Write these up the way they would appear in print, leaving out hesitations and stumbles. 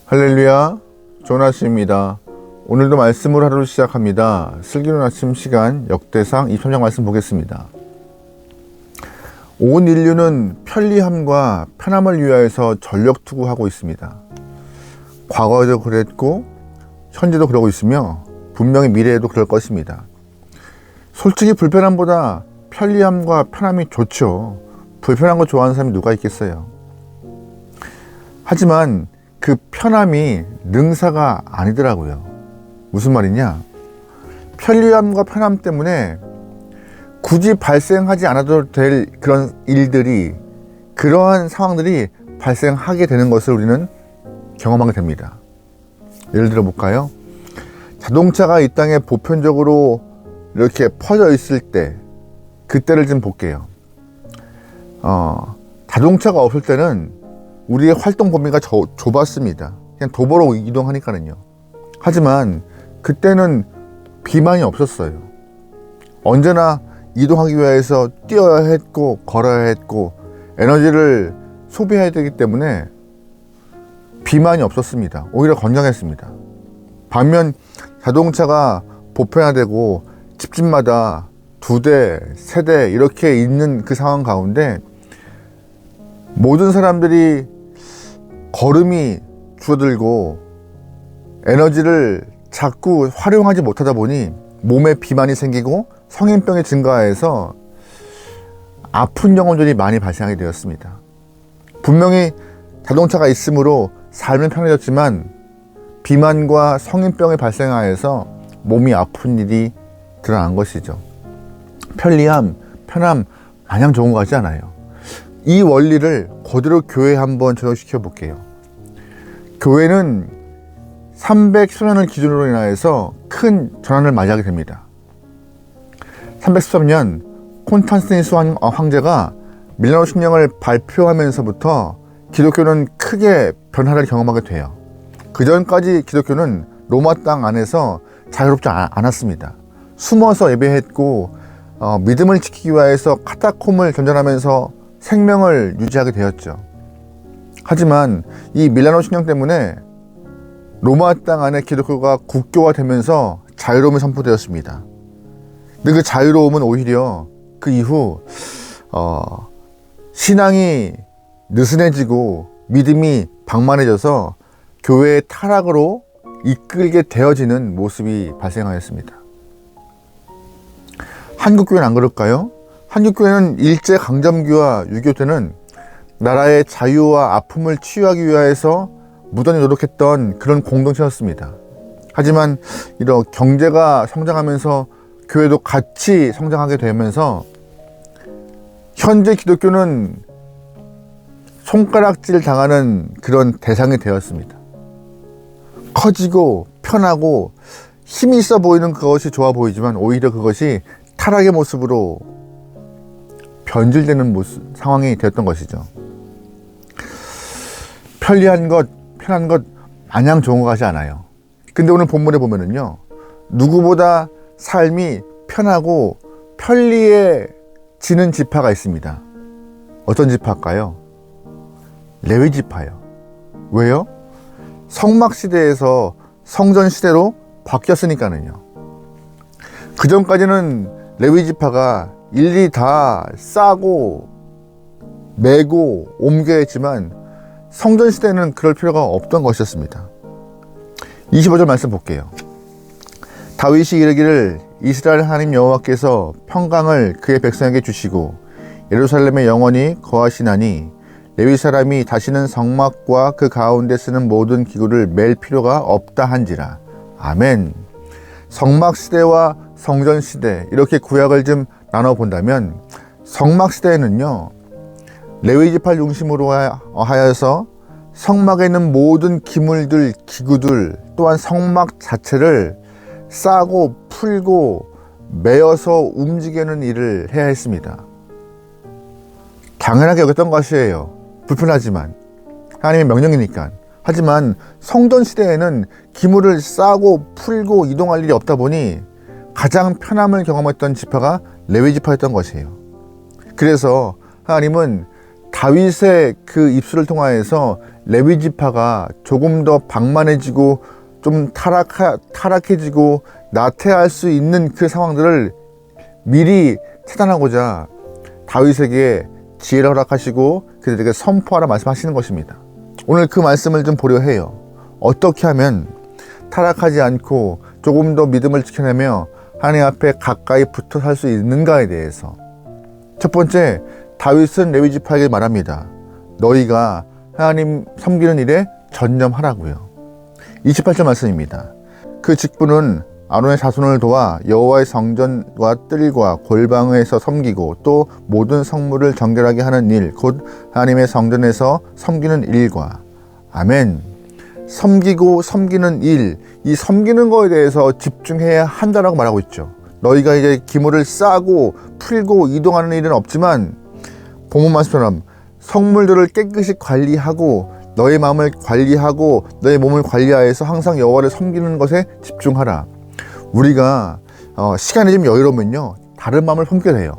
할렐루야, 좋은 아침입니다. 오늘도 말씀으로 하루를 시작합니다. 슬기로운 아침 시간 역대상 23장 말씀 보겠습니다. 온 인류는 편리함과 편함을 위하여서 전력 투구하고 있습니다. 과거에도 그랬고 현재도 그러고 있으며 분명히 미래에도 그럴 것입니다. 솔직히 불편함보다 편리함과 편함이 좋죠. 불편한 거 좋아하는 사람이 누가 있겠어요. 하지만 그 편함이 능사가 아니더라고요. 무슨 말이냐? 편리함과 편함 때문에 굳이 발생하지 않아도 될 그런 일들이, 그러한 상황들이 발생하게 되는 것을 우리는 경험하게 됩니다. 예를 들어 볼까요? 자동차가 이 땅에 보편적으로 이렇게 퍼져 있을 때, 그때를 좀 볼게요. 자동차가 없을 때는 우리의 활동 범위가 좁았습니다. 그냥 도보로 이동하니까는요. 하지만 그때는 비만이 없었어요. 언제나 이동하기 위해서 뛰어야 했고 걸어야 했고 에너지를 소비해야 되기 때문에 비만이 없었습니다. 오히려 건강했습니다. 반면 자동차가 보편화되고 집집마다 2대, 3대 이렇게 있는 그 상황 가운데 모든 사람들이 걸음이 줄어들고 에너지를 자꾸 활용하지 못하다 보니 몸에 비만이 생기고 성인병이 증가해서 아픈 영혼들이 많이 발생하게 되었습니다. 분명히 자동차가 있으므로 삶은 편해졌지만 비만과 성인병이 발생하여서 몸이 아픈 일이 드러난 것이죠. 편리함, 편함 마냥 좋은 것 같지 않아요. 이 원리를 그대로 교회에 한번 적용시켜 볼게요. 교회는 313년을 기준으로 인하여서 큰 전환을 맞이하게 됩니다. 313년 콘스탄티누스 황제가 밀라노 칙령을 발표하면서부터 기독교는 크게 변화를 경험하게 돼요. 그 전까지 기독교는 로마 땅 안에서 자유롭지 않았습니다. 숨어서 예배했고 믿음을 지키기 위해서 카타콤을 견전하면서 생명을 유지하게 되었죠. 하지만 이 밀라노 칙령 때문에 로마 땅 안에 기독교가 국교화되면서 자유로움이 선포되었습니다. 근데 그 자유로움은 오히려 그 이후 신앙이 느슨해지고 믿음이 방만해져서 교회의 타락으로 이끌게 되어지는 모습이 발생하였습니다. 한국교회는 안 그럴까요? 한국교회는 일제강점기와 6.25 때는 나라의 자유와 아픔을 치유하기 위해서 무던히 노력했던 그런 공동체였습니다. 하지만 이런 경제가 성장하면서 교회도 같이 성장하게 되면서 현재 기독교는 손가락질 당하는 그런 대상이 되었습니다. 커지고 편하고 힘이 있어 보이는 그것이 좋아 보이지만 오히려 그것이 타락의 모습으로 변질되는 상황이 되었던 것이죠. 편리한 것, 편한 것 마냥 좋은 것 같지 않아요. 근데 오늘 본문에 보면은요, 누구보다 삶이 편하고 편리해지는 지파가 있습니다. 어떤 지파일까요? 레위 지파요. 왜요? 성막 시대에서 성전 시대로 바뀌었으니까는요. 그 전까지는 레위 지파가 일일이 다 싸고 메고 옮겨야 했지만 성전 시대는 그럴 필요가 없던 것이었습니다. 25절 말씀 볼게요. 다윗이 이르기를 이스라엘 하나님 여호와께서 평강을 그의 백성에게 주시고 예루살렘에 영원히 거하시나니 레위 사람이 다시는 성막과 그 가운데 쓰는 모든 기구를 맬 필요가 없다 한지라. 아멘. 성막 시대와 성전 시대, 이렇게 구약을 좀 나눠 본다면 성막 시대에는요, 레위 지파를 중심으로 하여서 성막에 있는 모든 기물들, 기구들 또한 성막 자체를 싸고 풀고 메어서 움직이는 일을 해야 했습니다. 당연하게 여겼던 것이에요. 불편하지만 하나님의 명령이니까. 하지만 성전 시대에는 기물을 싸고 풀고 이동할 일이 없다 보니 가장 편함을 경험했던 지파가 레위 지파였던 것이에요. 그래서 하나님은 다윗의 그 입술을 통하여서 레위 지파가 조금 더 방만해지고 좀 타락해지고 나태할 수 있는 그 상황들을 미리 차단하고자 다윗에게 지혜를 허락하시고 그들에게 선포하라 말씀하시는 것입니다. 오늘 그 말씀을 좀 보려 해요. 어떻게 하면 타락하지 않고 조금 더 믿음을 지켜내며 하나님 앞에 가까이 붙어 살 수 있는가에 대해서. 첫 번째, 다윗은 레위 지파에게 말합니다. 너희가 하나님 섬기는 일에 전념하라고요. 28절 말씀입니다. 그 직분은 아론의 자손을 도와 여호와의 성전과 뜰과 골방에서 섬기고 또 모든 성물을 정결하게 하는 일, 곧 하나님의 성전에서 섬기는 일과. 아멘. 섬기고 섬기는 일, 이 섬기는 거에 대해서 집중해야 한다라고 말하고 있죠. 너희가 이제 기물을 싸고 풀고 이동하는 일은 없지만 본문 말씀처럼 성물들을 깨끗이 관리하고 너의 마음을 관리하고 너의 몸을 관리하여서 항상 여호와를 섬기는 것에 집중하라. 우리가 시간이 좀 여유로우면요 다른 마음을 품게 돼요.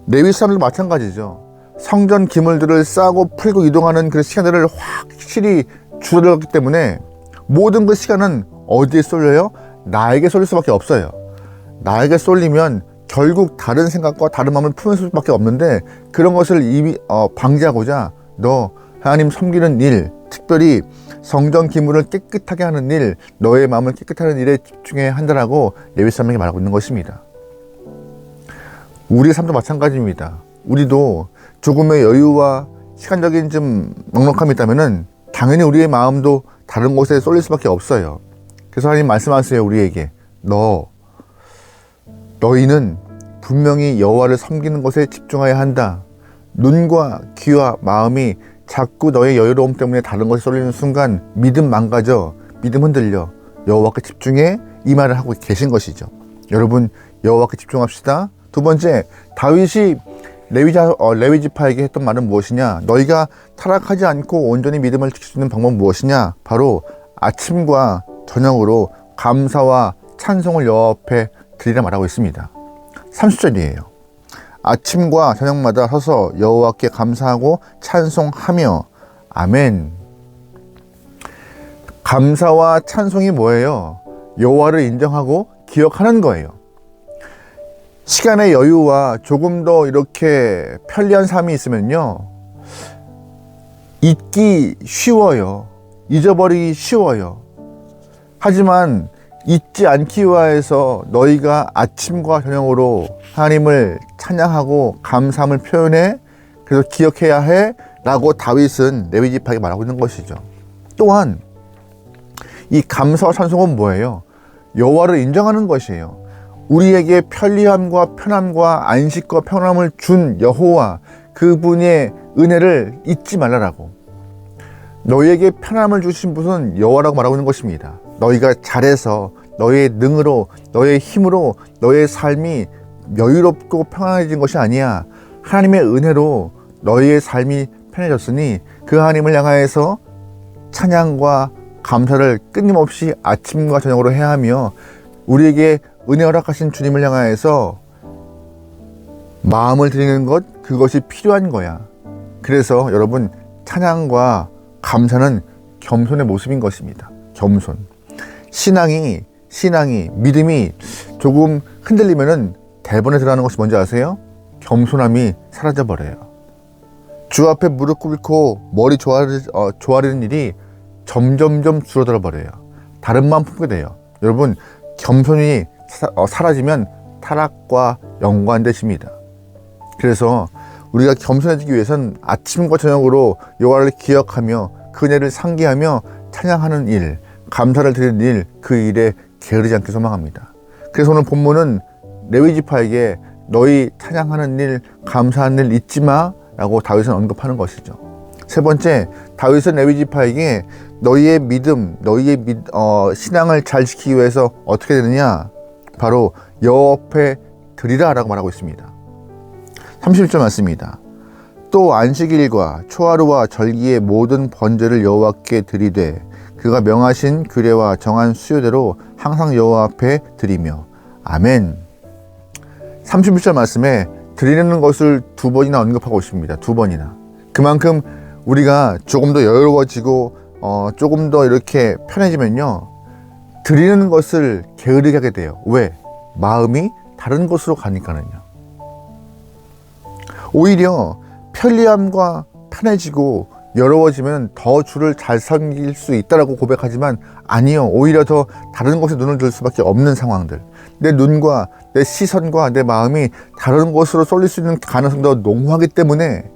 레위 사람들도 마찬가지죠. 성전 기물들을 싸고 풀고 이동하는 그 시간들을 확실히 줄여졌기 때문에 모든 그 시간은 어디에 쏠려요? 나에게 쏠릴 수밖에 없어요. 나에게 쏠리면 결국 다른 생각과 다른 마음을 품을 수밖에 없는데, 그런 것을 이미 방지하고자 너 하나님 섬기는 일, 특별히 성전 기물을 깨끗하게 하는 일, 너의 마음을 깨끗하게 하는 일에 집중해야 한다라고 레위 사람에게 말하고 있는 것입니다. 우리의 삶도 마찬가지입니다. 우리도 조금의 여유와 시간적인 좀 넉넉함이 있다면은 당연히 우리의 마음도 다른 곳에 쏠릴 수밖에 없어요. 그래서 하나님 말씀하세요. 우리에게 너희는 분명히 여호와를 섬기는 것에 집중해야 한다. 눈과 귀와 마음이 자꾸 너의 여유로움 때문에 다른 것에 쏠리는 순간 믿음 망가져, 믿음 흔들려. 여호와께 집중해, 이 말을 하고 계신 것이죠. 여러분, 여호와께 집중합시다. 두 번째, 다윗이 레위 지파에게 했던 말은 무엇이냐? 너희가 타락하지 않고 온전히 믿음을 지킬 수 있는 방법은 무엇이냐? 바로 아침과 저녁으로 감사와 찬송을 여호와 앞에 드리라 말하고 있습니다. 30절이에요. 아침과 저녁마다 서서 여호와께 감사하고 찬송하며. 아멘. 감사와 찬송이 뭐예요? 여호와를 인정하고 기억하는 거예요. 시간의 여유와 조금 더 이렇게 편리한 삶이 있으면요, 잊기 쉬워요. 잊어버리기 쉬워요. 하지만 잊지 않기 위해서 너희가 아침과 저녁으로 하나님을 찬양하고 감사함을 표현해, 그래서 기억해야 해 라고 다윗은 레위 지파에게 말하고 있는 것이죠. 또한 이 감사와 찬송은 뭐예요? 여호와를 인정하는 것이에요. 우리에게 편리함과 편함과 안식과 평안함을 준 여호와, 그분의 은혜를 잊지 말라라고. 너희에게 편함을 주신 분은 여호와라고 말하고 있는 것입니다. 너희가 잘해서 너의 능으로, 너의 힘으로 너의 삶이 여유롭고 평안해진 것이 아니야. 하나님의 은혜로 너희의 삶이 편해졌으니 그 하나님을 향하여서 찬양과 감사를 끊임없이 아침과 저녁으로 해야 하며, 우리에게 은혜 허락하신 주님을 향하여서 마음을 드리는 것, 그것이 필요한 거야. 그래서 여러분, 찬양과 감사는 겸손의 모습인 것입니다. 겸손. 신앙이 믿음이 조금 흔들리면은 대번에 들어가는 것이 뭔지 아세요? 겸손함이 사라져 버려요. 주 앞에 무릎 꿇고 머리 조아리는 일이 점점점 줄어들어 버려요. 다른 마음 품게 돼요. 여러분, 겸손이 사라지면 타락과 연관되십니다. 그래서 우리가 겸손해지기 위해서는 아침과 저녁으로 여호와를 기억하며 그 은혜를 상기하며 찬양하는 일, 감사를 드리는 일, 그 일에 게으르지 않게 소망합니다. 그래서 오늘 본문은 레위 지파에게 너희 찬양하는 일, 감사하는 일 잊지 마 라고 다윗은 언급하는 것이죠. 세 번째, 다윗은 레위 지파에게 너희의 믿음, 너희의 신앙을 잘 지키기 위해서 어떻게 되느냐? 바로 여호와 앞에 드리라 라고 말하고 있습니다. 31절 말씀입니다. 또 안식일과 초하루와 절기의 모든 번제를 여호와께 드리되 그가 명하신 규례와 정한 수요대로 항상 여호와 앞에 드리며. 아멘. 31절 말씀에 드리는 것을 두 번이나 언급하고 있습니다. 두 번이나. 그만큼 우리가 조금 더 여유로워지고 조금 더 이렇게 편해지면요, 드리는 것을 게으르게 하게 돼요. 왜? 마음이 다른 곳으로 가니까는요. 오히려 편리함과 편해지고 여유로워지면 더 주를 잘 섬길 수 있다라고 고백하지만, 아니요, 오히려 더 다른 곳에 눈을 들 수밖에 없는 상황들, 내 눈과 내 시선과 내 마음이 다른 곳으로 쏠릴 수 있는 가능성이 더 농후하기 때문에,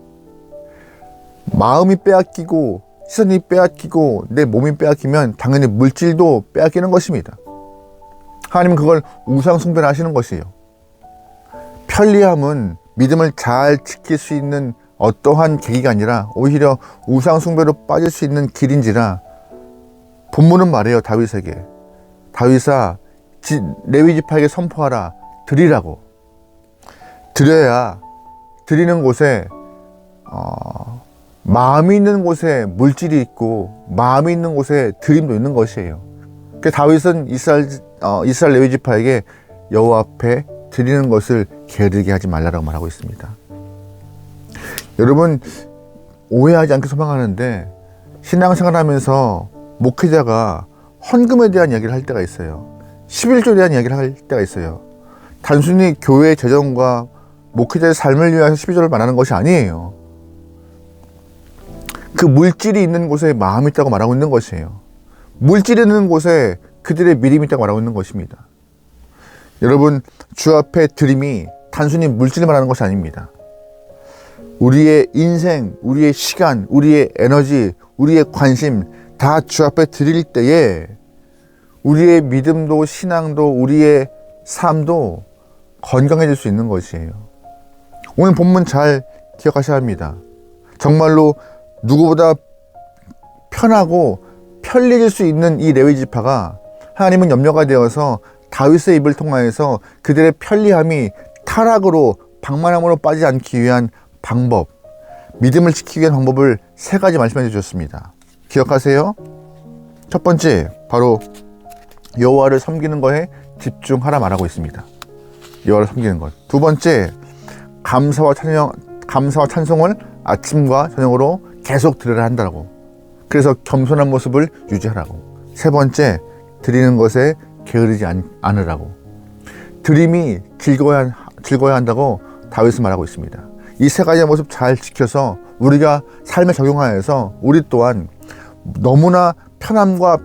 마음이 빼앗기고 시선이 빼앗기고 내 몸이 빼앗기면 당연히 물질도 빼앗기는 것입니다. 하나님은 그걸 우상 숭배를 하시는 것이에요. 편리함은 믿음을 잘 지킬 수 있는 어떠한 계기가 아니라 오히려 우상 숭배로 빠질 수 있는 길인지라, 본문은 말해요. 다윗에게, 다윗아, 레위 지파에게 선포하라. 드리라고. 드려야, 드리는 곳에 마음이 있는 곳에 물질이 있고 마음이 있는 곳에 드림도 있는 것이에요. 그래서 다윗은 이스라엘 레위 지파에게 여호와 앞에 드리는 것을 게으르게 하지 말라라고 말하고 있습니다. 여러분, 오해하지 않게 소망하는데, 신앙생활하면서 목회자가 헌금에 대한 이야기를 할 때가 있어요. 11조에 대한 이야기를 할 때가 있어요. 단순히 교회 재정과 목회자의 삶을 위해서 12조를 말하는 것이 아니에요. 그 물질이 있는 곳에 마음이 있다고 말하고 있는 것이에요. 물질이 있는 곳에 그들의 믿음이 있다고 말하고 있는 것입니다. 여러분, 주 앞에 드림이 단순히 물질을 말하는 것이 아닙니다. 우리의 인생, 우리의 시간, 우리의 에너지, 우리의 관심 다 주 앞에 드릴 때에 우리의 믿음도 신앙도 우리의 삶도 건강해질 수 있는 것이에요. 오늘 본문 잘 기억하셔야 합니다. 정말로 누구보다 편하고 편리해질 수 있는 이 레위 지파가 하나님은 염려가 되어서 다윗의 입을 통하여서 그들의 편리함이 타락으로 방만함으로 빠지지 않기 위한 방법, 믿음을 지키기 위한 방법을 3가지 말씀해 주셨습니다. 기억하세요? 첫 번째, 바로 여호와를 섬기는 것에 집중하라 말하고 있습니다. 여호와를 섬기는 것. 두 번째, 감사와 찬송을 아침과 저녁으로 계속 드려야 한다고. 그래서 겸손한 모습을 유지하라고. 세 번째, 드리는 것에 게으르지 않으라고. 드림이 즐거워야 한다고 다윗은 말하고 있습니다. 이 3가지의 모습 잘 지켜서 우리가 삶에 적용하여서 우리 또한 너무나 편함과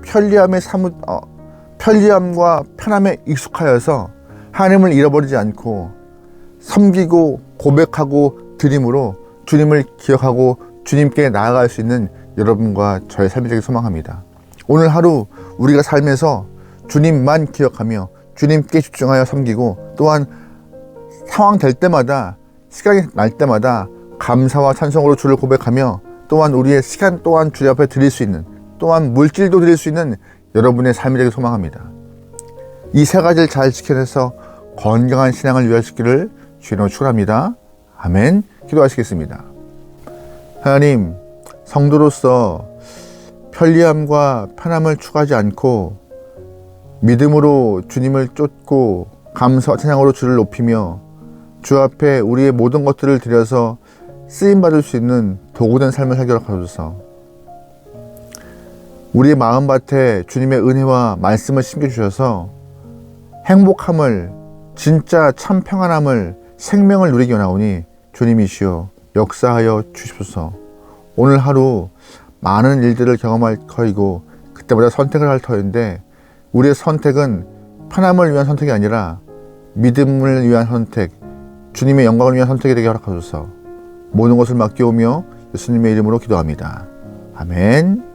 편함에 익숙하여서 하나님을 잃어버리지 않고 섬기고 고백하고 드림으로 주님을 기억하고 주님께 나아갈 수 있는 여러분과 저의 삶이 되길 소망합니다. 오늘 하루 우리가 살면서 주님만 기억하며 주님께 집중하여 섬기고, 또한 상황 될 때마다, 시간이 날 때마다 감사와 찬송으로 주를 고백하며, 또한 우리의 시간 또한 주 앞에 드릴 수 있는, 또한 물질도 드릴 수 있는 여러분의 삶이 되길 소망합니다. 이 3가지를 잘 지켜내서 건강한 신앙을 유지하시기를 주님으로 축원합니다. 아멘. 기도하시겠습니다. 하나님, 성도로서 편리함과 편함을 추구하지 않고 믿음으로 주님을 쫓고 감사와 찬양으로 주를 높이며 주 앞에 우리의 모든 것들을 드려서 쓰임받을 수 있는 도구된 삶을 살도록 하소서. 우리의 마음밭에 주님의 은혜와 말씀을 심겨주셔서 행복함을, 진짜 참 평안함을, 생명을 누리기 원하오니 주님이시여 역사하여 주십소서. 오늘 하루 많은 일들을 경험할 터이고 그때마다 선택을 할 터인데, 우리의 선택은 편함을 위한 선택이 아니라 믿음을 위한 선택, 주님의 영광을 위한 선택이 되게 허락하소서. 모든 것을 맡겨오며 예수님의 이름으로 기도합니다. 아멘.